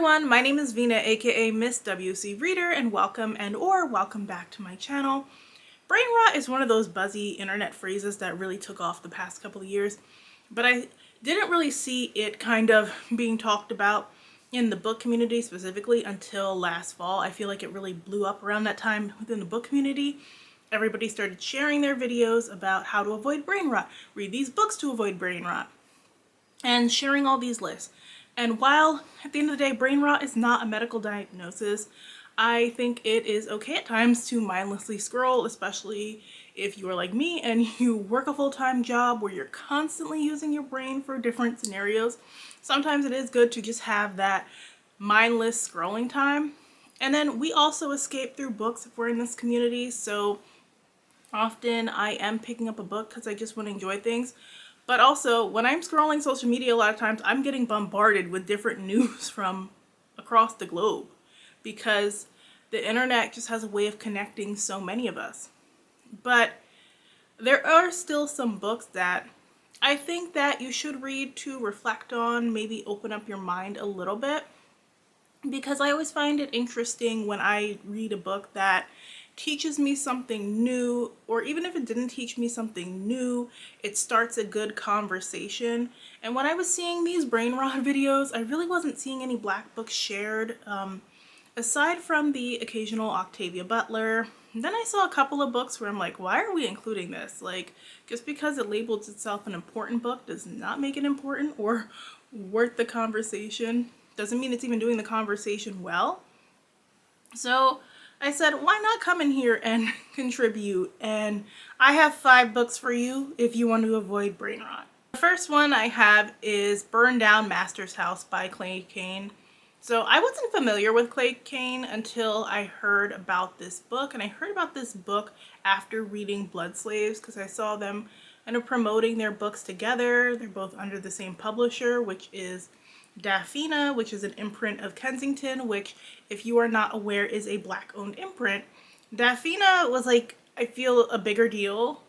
everyone, my name is Vina, aka Miss WOCReader, and welcome back to my channel. Brainrot is one of those buzzy internet phrases that really took off the past couple of years, but I didn't really see it kind of being talked about in the book community specifically until last fall. I feel like it really blew up around that time within the book community. Everybody started sharing their videos about how to avoid brain rot, read these books to avoid brain rot, and sharing all these lists. And while at the end of the day, brain rot is not a medical diagnosis, I think it is okay at times to mindlessly scroll, especially if you are like me and you work a full-time job where you're constantly using your brain for different scenarios. Sometimes it is good to just have that mindless scrolling time. And then we also escape through books if we're in this community, so often I am picking up a book because I just want to enjoy things. But also, when I'm scrolling social media, a lot of times I'm getting bombarded with different news from across the globe because the internet just has a way of connecting so many of us. But there are still some books that I think that you should read to reflect on, maybe open up your mind a little bit, because I always find it interesting when I read a book that teaches me something new, or even if it didn't teach me something new, it starts a good conversation. And when I was seeing these brain rot videos, I really wasn't seeing any black books shared, aside from the occasional Octavia Butler. And then I saw a couple of books where I'm like, why are we including this? Like, just because it labels itself an important book does not make it important or worth the conversation. Doesn't mean it's even doing the conversation well. So I said, why not come in here and contribute? And I have 5 books for you if you want to avoid brain rot. The first one I have is Burndown Master's House by Clay Kane. So I wasn't familiar with Clay Kane until I heard about this book, and I heard about this book after reading Blood Slaves because I saw them kind of promoting their books together. They're both under the same publisher, which is Daphina, which is an imprint of Kensington, which, if you are not aware, is a black-owned imprint. Daphina was, like, I feel a bigger deal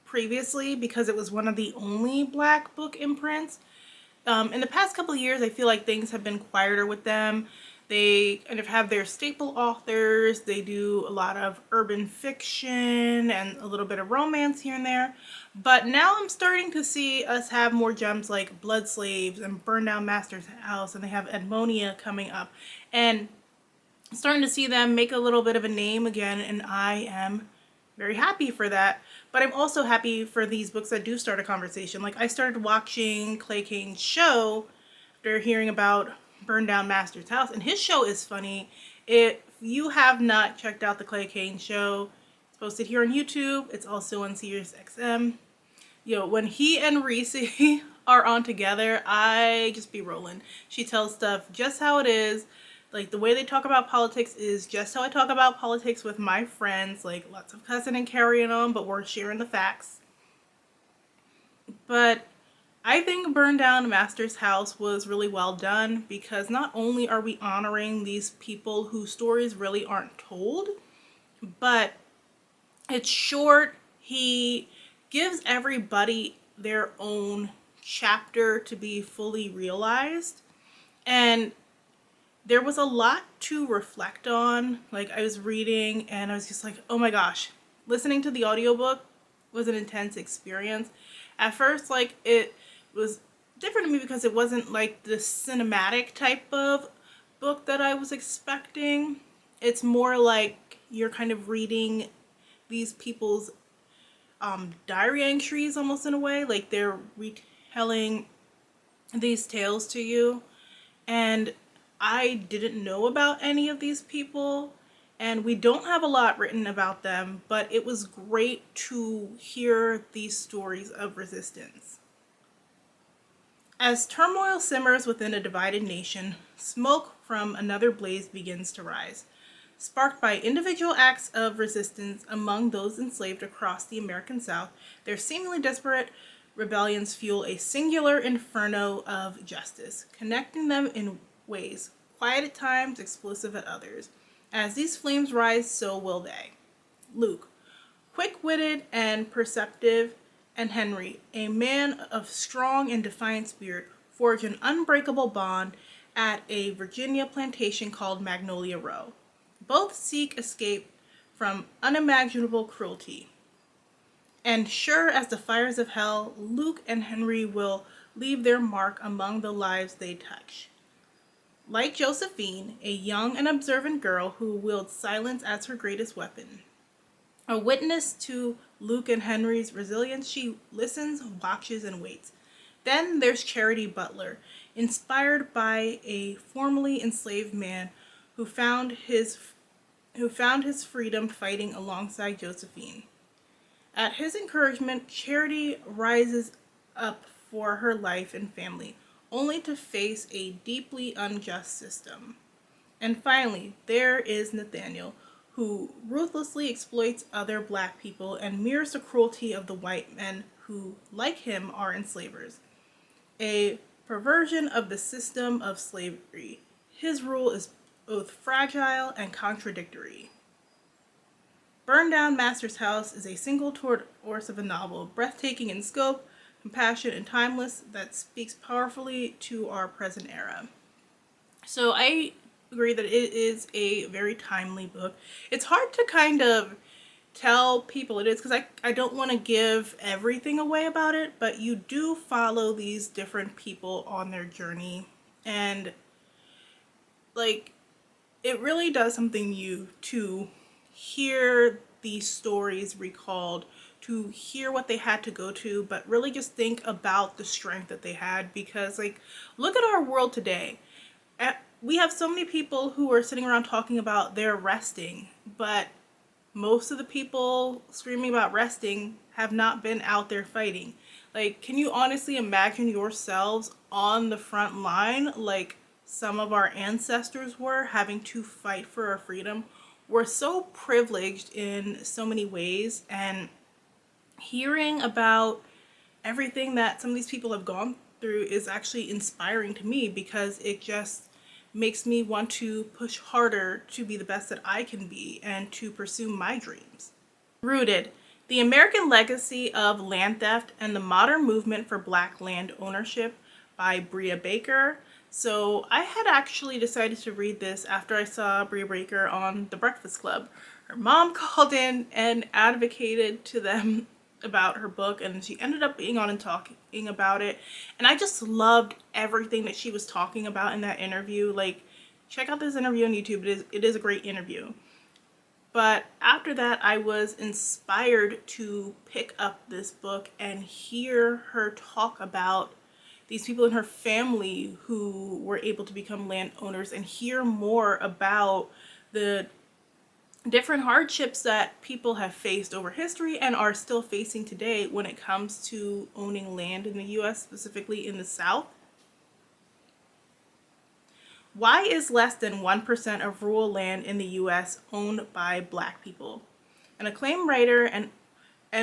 previously because it was one of the only black book imprints. In the past couple of years, I feel like things have been quieter with them. They kind of have their staple authors. They do a lot of urban fiction and a little bit of romance here and there. But now I'm starting to see us have more gems like Blood Slaves and Burndown Master's House, and they have Edmonia coming up. And I'm starting to see them make a little bit of a name again, and I am very happy for that. But I'm also happy for these books that do start a conversation. Like, I started watching Clay Kane's show after hearing about Burndown Master's House, and his show is funny. If you have not checked out the Clay Kane show, it's posted here on YouTube. It's also on SiriusXM. Yo, when he and Reese are on together, I just be rolling. She tells stuff just how it is. Like, the way they talk about politics is just how I talk about politics with my friends. Like, lots of cussing and carrying on, but we're sharing the facts. But I think Burndown Master's House was really well done because not only are we honoring these people whose stories really aren't told, but it's short. He gives everybody their own chapter to be fully realized. And there was a lot to reflect on. Like, I was reading and I was just like, oh my gosh, listening to the audiobook was an intense experience. At first, like, it was different to me because it wasn't like the cinematic type of book that I was expecting. It's more like you're kind of reading these people's diary entries almost in a way. Like, they're retelling these tales to you. And I didn't know about any of these people, and we don't have a lot written about them, but it was great to hear these stories of resistance. As turmoil simmers within a divided nation, smoke from another blaze begins to rise, sparked by individual acts of resistance among those enslaved across the American South. Their seemingly desperate rebellions fuel a singular inferno of justice, connecting them in ways quiet at times, explosive at others. As these flames rise, so will they. Luke, quick-witted and perceptive, and Henry, a man of strong and defiant spirit, forge an unbreakable bond at a Virginia plantation called Magnolia Row. Both seek escape from unimaginable cruelty. And sure as the fires of hell, Luke and Henry will leave their mark among the lives they touch. Like Josephine, a young and observant girl who wields silence as her greatest weapon. A witness to Luke and Henry's resilience, she listens, watches, and waits. Then there's Charity Butler, inspired by a formerly enslaved man who found his freedom fighting alongside Josephine. At his encouragement, Charity rises up for her life and family, only to face a deeply unjust system. And finally, there is Nathaniel, who ruthlessly exploits other black people and mirrors the cruelty of the white men who, like him, are enslavers. A perversion of the system of slavery. His rule is both fragile and contradictory. Burndown Master's House is a single course of a novel, breathtaking in scope, compassionate and timeless, that speaks powerfully to our present era. So I agree that it is a very timely book. It's hard to kind of tell people it is because I don't want to give everything away about it, but you do follow these different people on their journey, and like it really does something new to hear these stories recalled, to hear what they had to go to, but really just think about the strength that they had, because like look at our world today. We have so many people who are sitting around talking about their resting, but most of the people screaming about resting have not been out there fighting. Like, can you honestly imagine yourselves on the front line like some of our ancestors were, having to fight for our freedom? We're so privileged in so many ways, and hearing about everything that some of these people have gone through is actually inspiring to me, because it just makes me want to push harder to be the best that I can be and to pursue my dreams. Rooted: The American Legacy of Land Theft and the Modern Movement for Black Land Ownership by Bria Baker. So I had actually decided to read this after I saw Bria Baker on The Breakfast Club. Her mom called in and advocated to them about her book, and she ended up being on and talking about it, and I just loved everything that she was talking about in that interview. Like, check out this interview on YouTube. It is a great interview. But after that, I was inspired to pick up this book and hear her talk about these people in her family who were able to become landowners, and hear more about the different hardships that people have faced over history and are still facing today when it comes to owning land in the US, specifically in the South. Why is less than 1% of rural land in the US owned by Black people? An acclaimed writer and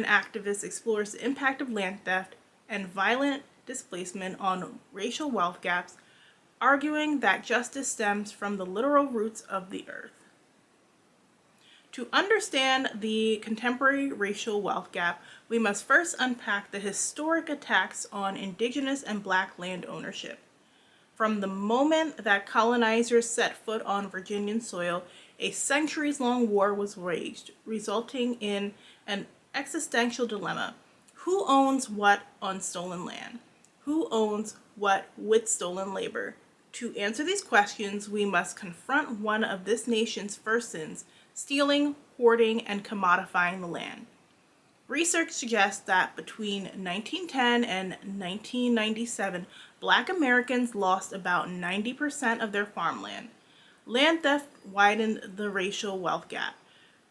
activist explores the impact of land theft and violent displacement on racial wealth gaps, arguing that justice stems from the literal roots of the earth. To understand the contemporary racial wealth gap, we must first unpack the historic attacks on Indigenous and Black land ownership. From the moment that colonizers set foot on Virginian soil, a centuries-long war was waged, resulting in an existential dilemma. Who owns what on stolen land? Who owns what with stolen labor? To answer these questions, we must confront one of this nation's first sins: stealing, hoarding, and commodifying the land. Research suggests that between 1910 and 1997, Black Americans lost about 90% of their farmland. Land theft widened the racial wealth gap,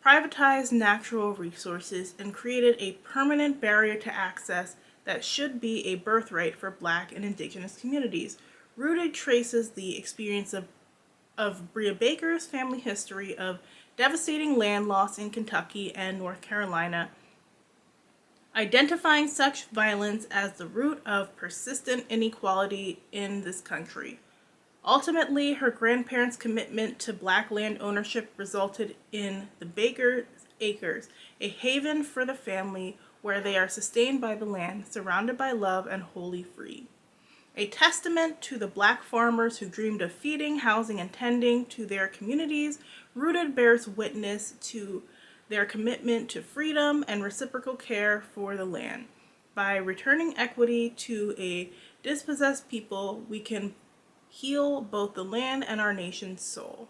privatized natural resources, and created a permanent barrier to access that should be a birthright for Black and Indigenous communities. Rooted traces the experience of Bria Baker's family history of devastating land loss in Kentucky and North Carolina, identifying such violence as the root of persistent inequality in this country. Ultimately, her grandparents' commitment to Black land ownership resulted in the Baker's Acres, a haven for the family where they are sustained by the land, surrounded by love, and wholly free. a testament to the Black farmers who dreamed of feeding, housing, and tending to their communities. Rooted bears witness to their commitment to freedom and reciprocal care for the land. By returning equity to a dispossessed people, we can heal both the land and our nation's soul.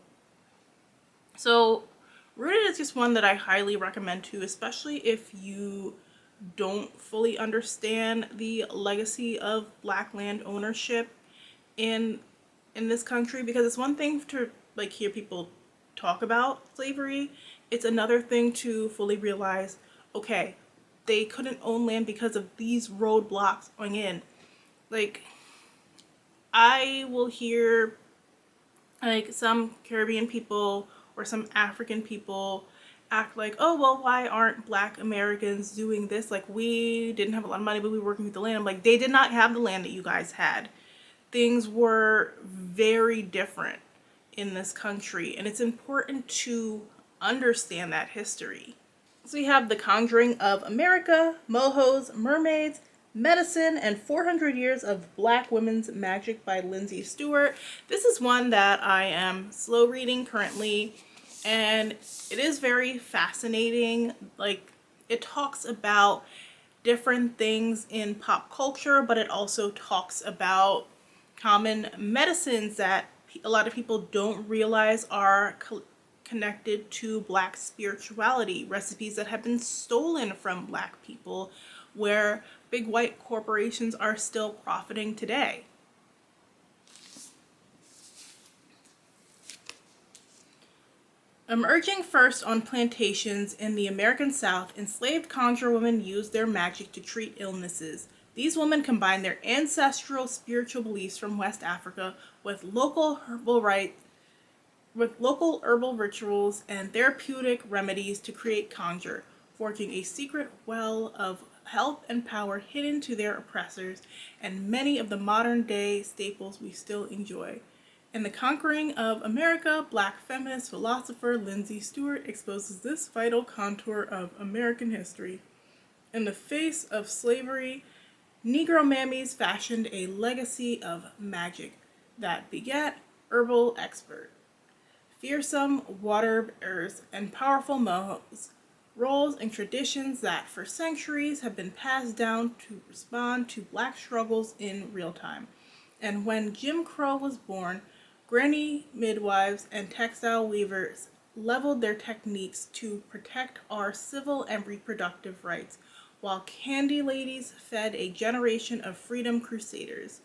So, Rooted is just one that I highly recommend too, especially if you don't fully understand the legacy of Black land ownership in this country, because it's one thing to like hear people talk about slavery. It's another thing to fully realize, okay, they couldn't own land because of these roadblocks going in. Like, I will hear like some Caribbean people or some African people act like, oh, well, why aren't Black Americans doing this? Like, we didn't have a lot of money, but we were working with the land. I'm like, they did not have the land that you guys had. Things were very different in this country, and it's important to understand that history. So we have The Conjuring of America, Mohos, Mermaids, Medicine, and 400 Years of Black Women's Magic by Lindsay Stewart. This is one that I am slow reading currently, and it is very fascinating. Like, it talks about different things in pop culture, but it also talks about common medicines that a lot of people don't realize are connected to Black spirituality, recipes that have been stolen from Black people, where big white corporations are still profiting today. Emerging first on plantations in the American South, enslaved conjure women used their magic to treat illnesses. These women combined their ancestral spiritual beliefs from West Africa with local herbal rituals and therapeutic remedies to create conjure, forging a secret well of health and power hidden to their oppressors and many of the modern day staples we still enjoy. In The Conquering of America, Black feminist philosopher Lindsay Stewart exposes this vital contour of American history. In the face of slavery, Negro mammies fashioned a legacy of magic that begat herbal expert, fearsome water bearers, and powerful mohos, roles and traditions that for centuries have been passed down to respond to Black struggles in real time. And when Jim Crow was born, granny midwives and textile weavers leveled their techniques to protect our civil and reproductive rights, while candy ladies fed a generation of freedom crusaders.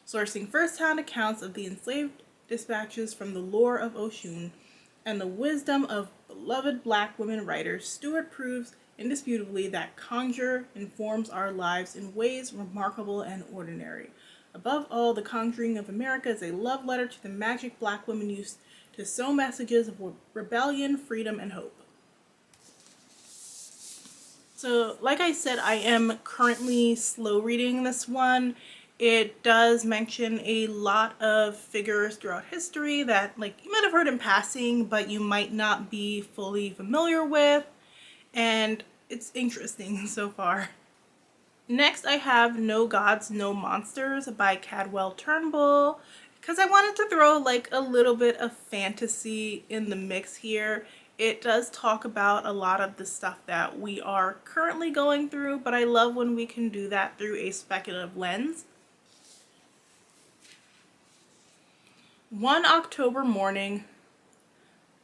Sourcing first-hand accounts of the enslaved dispatches from the lore of Oshun and the wisdom of beloved Black women writers, Stewart proves indisputably that conjure informs our lives in ways remarkable and ordinary. Above all, The Conjuring of America is a love letter to the magic Black women used to sow messages of rebellion, freedom, and hope. So, like I said, I am currently slow reading this one. It does mention a lot of figures throughout history that, like, you might have heard in passing, but you might not be fully familiar with, and it's interesting so far. Next, I have No Gods, No Monsters by Cadwell Turnbull, because I wanted to throw like a little bit of fantasy in the mix here. It does talk about a lot of the stuff that we are currently going through, but I love when we can do that through a speculative lens. One October morning,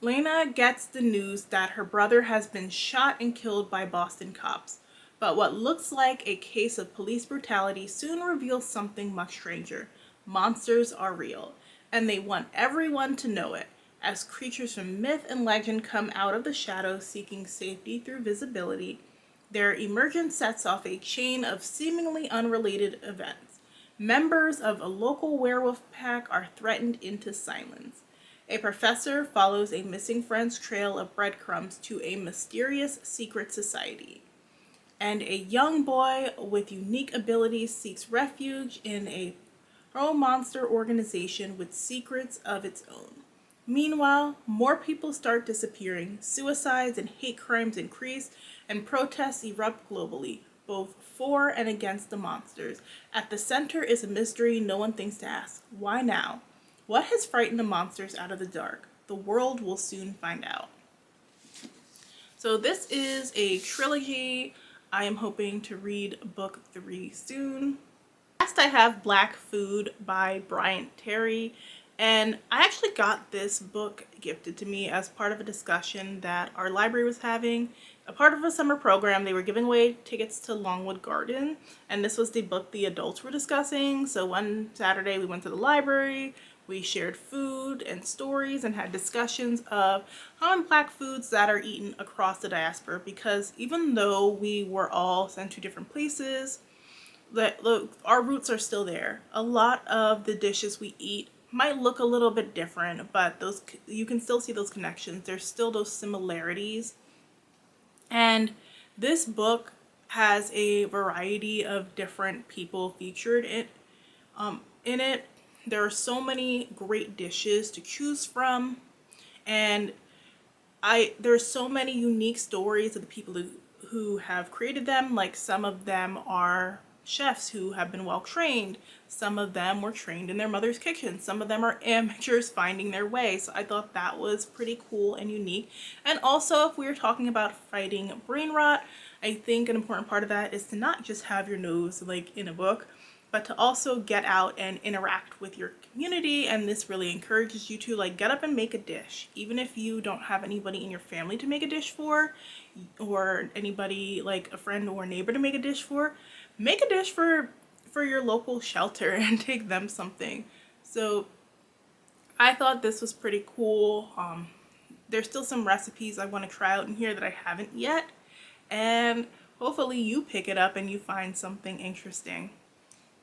Lena gets the news that her brother has been shot and killed by Boston cops. But what looks like a case of police brutality soon reveals something much stranger. Monsters are real, and they want everyone to know it, as creatures from myth and legend come out of the shadows seeking safety through visibility. Their emergence sets off a chain of seemingly unrelated events. Members of a local werewolf pack are threatened into silence. A professor follows a missing friend's trail of breadcrumbs to a mysterious secret society. And a young boy with unique abilities seeks refuge in a pro-monster organization with secrets of its own. Meanwhile, more people start disappearing, suicides and hate crimes increase, and protests erupt globally. both for and against the monsters. At the center is a mystery no one thinks to ask. Why now? What has frightened the monsters out of the dark? The world will soon find out. So this is a trilogy. I am hoping to read book 3 soon. Last I have Black Food by Bryant Terry, and I actually got this book gifted to me as part of a discussion that our library was having. A part of a summer program, they were giving away tickets to Longwood Garden, and this was the book the adults were discussing. So one Saturday we went to the library, we shared food and stories and had discussions of common Black foods that are eaten across the diaspora, because even though we were all sent to different places, our roots are still there. A lot of the dishes we eat might look a little bit different, but you can still see those connections. There's still those similarities. And this book has a variety of different people featured in it. There are so many great dishes to choose from, and there's so many unique stories of the people who have created them. Like, some of them are chefs who have been well trained, some of them were trained in their mother's kitchen, some of them are amateurs finding their way. So I thought that was pretty cool and unique. And also, if we were talking about fighting brain rot, I think an important part of that is to not just have your nose like in a book, but to also get out and interact with your community. And this really encourages you to like get up and make a dish, even if you don't have anybody in your family to make a dish for, or anybody like a friend or neighbor to make a dish for. Make a dish for your local shelter and take them something. So I thought this was pretty cool. There's still some recipes I want to try out in here that I haven't yet, and hopefully you pick it up and you find something interesting.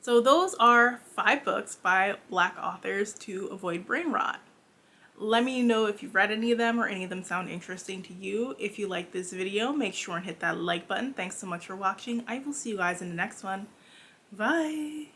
So those are 5 books by Black authors to avoid brain rot. Let me know if you've read any of them or any of them sound interesting to you. If you like this video, make sure and hit that like button. Thanks so much for watching. I will see you guys in the next one. Bye!